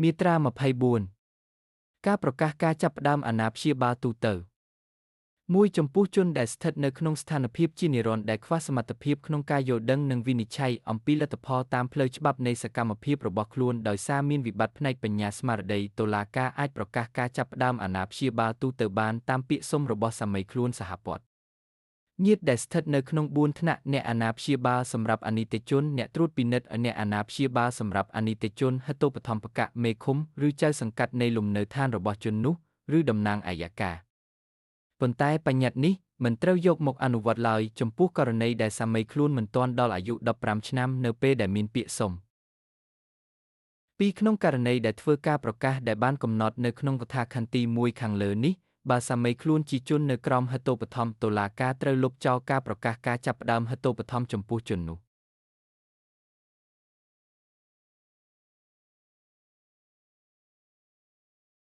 មាត្រា24ការប្រកាសការចាប់ផ្ដើមអាណាព្យាបាលទូទៅមួយចំពោះជនដែលស្ថិតនៅក្នុងស្ថានភាពជានិរន្តរ៍ដែលខ្វះសមត្ថភាពក្នុងការយល់ដឹងនិងវិនិច្ឆ័យអំពីលទ្ធផលតាមផ្លូវច្បាប់នៃសកម្មភាពរបស់ខ្លួនដោយសារមានវិបត្តិផ្នែកបញ្ញាស្មារតីតុលាការអាចប្រកាសការចាប់ផ្ដើមអាណាព្យាបាលទូទៅបានតាមពាក្យសុំរបស់សាមីខ្លួនសហព័ន្ធញាតិដែលស្ថិតនៅក្នុង4ថ្នាក់អ្នកអាណាព្យាបាលសម្រាប់អាណិកជនអ្នកត្រួតពិនិត្យអ្នកអាណាព្យាបាលសម្រាប់អាណិកជនហេតុបឋមភកៈមេឃុំឬចៅសង្កាត់នៃលំនៅឋានរបស់ជននោះឬតំណាងអัยការប៉ុន្តែបញ្ញត្តិនេះមិនត្រូវយកមកអនុវត្តឡើយចំពោះករណីដែលសាមីខ្លួនមិនទាន់ដល់អាយុ15ឆ្នាំនៅពេលដែលមានពាក្យសុំពីក្នុងករណីដែលធ្វើការប្រកាសដែលបានកំណត់នៅក្នុងវត្ថុខន្ទី1ខាងលើនេះបើសាមីខ្លួនជាជននៅក្រោមហេតុបឋមតុលាការត្រូវលុបចោលការប្រកាសការចាប់ផ្ដើមហេតុបឋមចំពោះជននោះ